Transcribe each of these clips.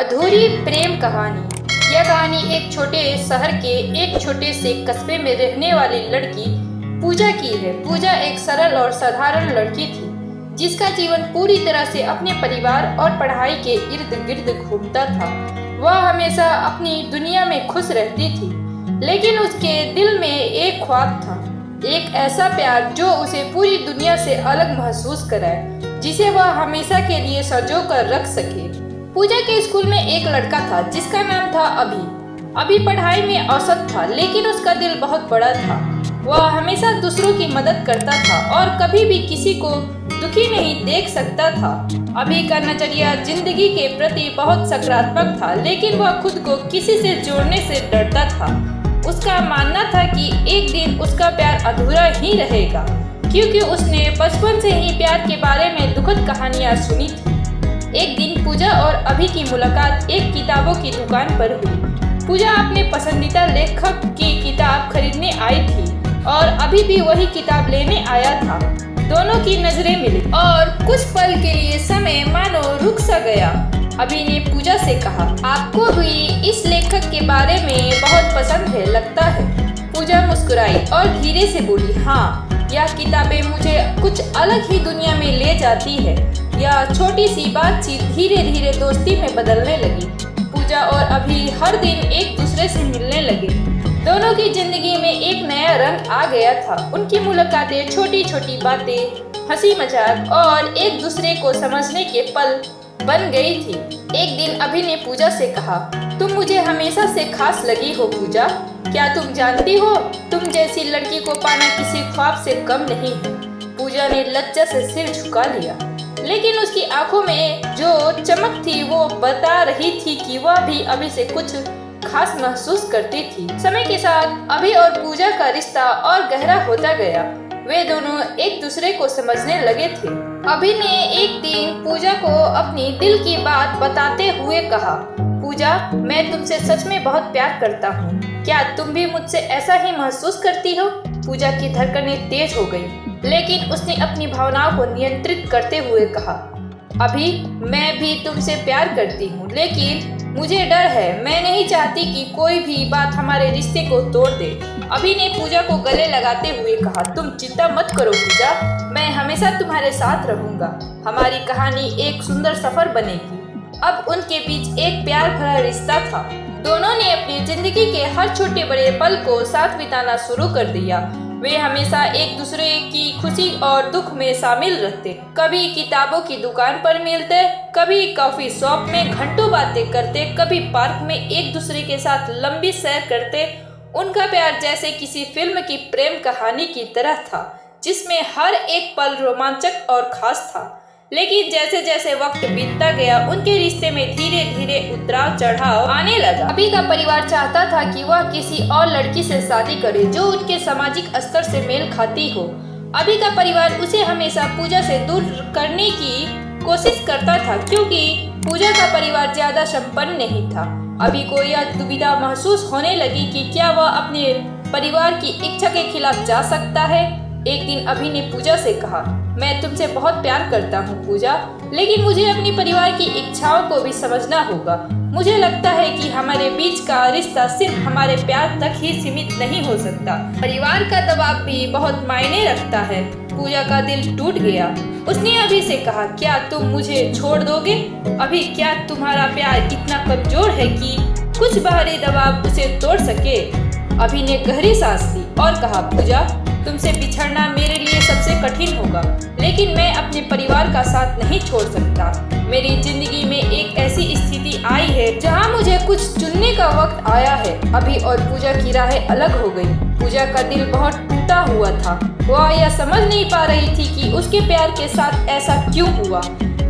अधूरी प्रेम कहानी। यह कहानी एक छोटे शहर के एक छोटे से कस्बे में रहने वाली लड़की पूजा की है। पूजा एक सरल और साधारण लड़की थी जिसका जीवन पूरी तरह से अपने परिवार और पढ़ाई के इर्द गिर्द घूमता था। वह हमेशा अपनी दुनिया में खुश रहती थी, लेकिन उसके दिल में एक ख्वाब था, एक ऐसा प्यार जो उसे पूरी दुनिया से अलग महसूस कराए, जिसे वह हमेशा के लिए संजो कर रख सके। पूजा के स्कूल में एक लड़का था जिसका नाम था अभी पढ़ाई में औसत था, लेकिन उसका दिल बहुत बड़ा था। वह हमेशा दूसरों की मदद करता था और कभी भी किसी को दुखी नहीं देख सकता था। अभी का नजरिया जिंदगी के प्रति बहुत सकारात्मक था, लेकिन वह खुद को किसी से जोड़ने से डरता था। उसका मानना था कि एक दिन उसका प्यार अधूरा ही रहेगा, क्योंकि उसने बचपन से ही प्यार के बारे में दुखद कहानियां सुनी थी। एक दिन पूजा और अभी की मुलाकात एक किताबों की दुकान पर हुई। पूजा अपने पसंदीदा लेखक की किताब खरीदने आई थी और अभी भी वही किताब लेने आया था। दोनों की नजरें मिली और कुछ पल के लिए समय मानो रुक सा गया। अभी ने पूजा से कहा, आपको भी इस लेखक के बारे में बहुत पसंद है लगता है। पूजा मुस्कुराई और धीरे से बोली, हाँ, यह किताबें मुझे कुछ अलग ही दुनिया में ले जाती है। यह छोटी सी बातचीत धीरे धीरे दोस्ती में बदलने लगी। पूजा और अभी हर दिन एक दूसरे से मिलने लगे। दोनों की जिंदगी में एक नया रंग आ गया था। उनकी मुलाकातें छोटी छोटी बातें, हंसी मजाक और एक दूसरे को समझने के पल बन गई थी। एक दिन अभी ने पूजा से कहा, तुम मुझे हमेशा से खास लगी हो पूजा। क्या तुम जानती हो, तुम जैसी लड़की को पाना किसी ख्वाब से कम नहीं है। पूजा ने लज्जा से सिर झुका लिया, लेकिन उसकी आंखों में जो चमक थी वो बता रही थी कि वह भी अभी से कुछ खास महसूस करती थी। समय के साथ अभी और पूजा का रिश्ता और गहरा होता गया। वे दोनों एक दूसरे को समझने लगे थे। अभी ने एक दिन पूजा को अपनी दिल की बात बताते हुए कहा, पूजा, मैं तुमसे सच में बहुत प्यार करता हूँ। क्या तुम भी मुझसे ऐसा ही महसूस करती हो? पूजा की धड़कनें तेज हो गई, लेकिन उसने अपनी भावनाओं को नियंत्रित करते हुए कहा, अभी मैं भी तुमसे प्यार करती हूँ, लेकिन मुझे डर है। मैं नहीं चाहती कि कोई भी बात हमारे रिश्ते को तोड़ दे। अभी ने पूजा को गले लगाते हुए कहा, तुम चिंता मत करो पूजा, मैं हमेशा तुम्हारे साथ रहूंगा। हमारी कहानी एक सुंदर सफर बनेगी। अब उनके बीच एक प्यार भरा रिश्ता था। दोनों ने अपनी जिंदगी के हर छोटे बड़े पल को साथ बिताना शुरू कर दिया। वे हमेशा एक दूसरे की खुशी और दुख में शामिल रहते। कभी किताबों की दुकान पर मिलते, कभी कॉफी शॉप में घंटों बातें करते, कभी पार्क में एक दूसरे के साथ लंबी सैर करते। उनका प्यार जैसे किसी फिल्म की प्रेम कहानी की तरह था, जिसमें हर एक पल रोमांचक और खास था। लेकिन जैसे जैसे वक्त बीतता गया, उनके रिश्ते में धीरे धीरे उतराव चढ़ाव आने लगा। अभी का परिवार चाहता था कि वह किसी और लड़की से शादी करे जो उनके सामाजिक स्तर से मेल खाती हो। अभी का परिवार उसे हमेशा पूजा से दूर करने की कोशिश करता था, क्योंकि पूजा का परिवार ज्यादा संपन्न नहीं था। अभी को यह दुविधा महसूस होने लगी कि क्या वह अपने परिवार की इच्छा के खिलाफ जा सकता है। एक दिन अभी ने पूजा से कहा, मैं तुमसे बहुत प्यार करता हूँ पूजा, लेकिन मुझे अपनी परिवार की इच्छाओं को भी समझना होगा। मुझे लगता है कि हमारे बीच का रिश्ता सिर्फ हमारे प्यार तक ही सीमित नहीं हो सकता। परिवार का दबाव भी बहुत मायने रखता है। पूजा का दिल टूट गया। उसने अभी से कहा, क्या तुम मुझे छोड़ दोगे? अभी, क्या तुम्हारा प्यार इतना कमजोर है कि कुछ बाहरी दबाव उसे तोड़ सके? अभी ने गहरी सांस ली और कहा, पूजा, तुमसे बिछड़ना मेरे लिए सबसे कठिन होगा, लेकिन मैं अपने परिवार का साथ नहीं छोड़ सकता। मेरी जिंदगी में एक ऐसी स्थिति आई है जहां मुझे कुछ चुनने का वक्त आया है। अभी और पूजा की राहें अलग हो गई। पूजा का दिल बहुत टूटा हुआ था। वह यह समझ नहीं पा रही थी कि उसके प्यार के साथ ऐसा क्यों हुआ।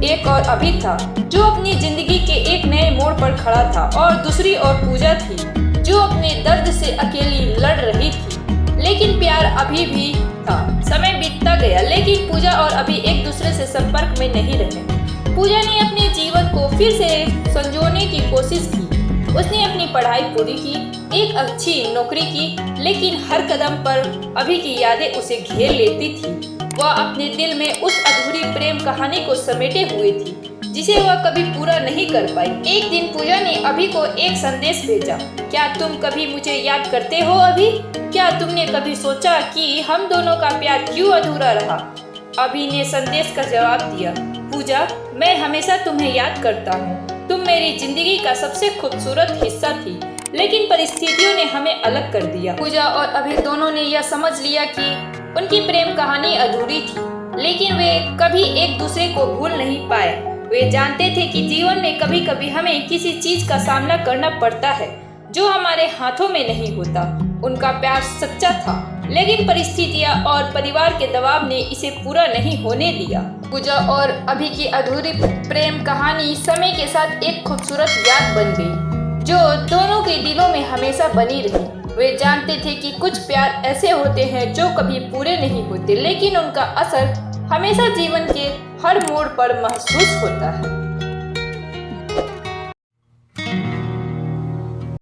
एक और अभी था जो अपनी जिंदगी के एक नए मोड़ पर खड़ा था, और दूसरी ओर पूजा थी जो अपने दर्द से अकेली लड़ रही थी। लेकिन प्यार अभी भी था। समय बीतता गया, लेकिन पूजा और अभी एक दूसरे से संपर्क में नहीं रहे। पूजा ने अपने जीवन को फिर से संजोने की कोशिश की। उसने अपनी पढ़ाई पूरी की, एक अच्छी नौकरी की, लेकिन हर कदम पर अभी की यादें उसे घेर लेती थी। वह अपने दिल में उस अधूरी प्रेम कहानी को समेटे हुए थी जिसे वह कभी पूरा नहीं कर पाई। एक दिन पूजा ने अभी को एक संदेश भेजा, क्या तुम कभी मुझे याद करते हो अभी? क्या तुमने कभी सोचा कि हम दोनों का प्यार क्यों अधूरा रहा? अभी ने संदेश का जवाब दिया, पूजा, मैं हमेशा तुम्हें याद करता हूँ। तुम मेरी जिंदगी का सबसे खूबसूरत हिस्सा थी, लेकिन परिस्थितियों ने हमें अलग कर दिया। पूजा और अभी दोनों ने यह समझ लिया कि उनकी प्रेम कहानी अधूरी थी, लेकिन वे कभी एक दूसरे को भूल नहीं पाए। वे जानते थे कि जीवन में कभी कभी हमें किसी चीज का सामना करना पड़ता है जो हमारे हाथों में नहीं होता। उनका प्यार सच्चा था, लेकिन परिस्थितियां और परिवार के दबाव ने इसे पूरा नहीं होने दिया। पूजा और अभी की अधूरी प्रेम कहानी समय के साथ एक खूबसूरत याद बन गई, जो दोनों के दिलों में हमेशा बनी रही। वे जानते थे कि कुछ प्यार ऐसे होते हैं जो कभी पूरे नहीं होते, लेकिन उनका असर हमेशा जीवन के हर मोड़ पर महसूस होता है।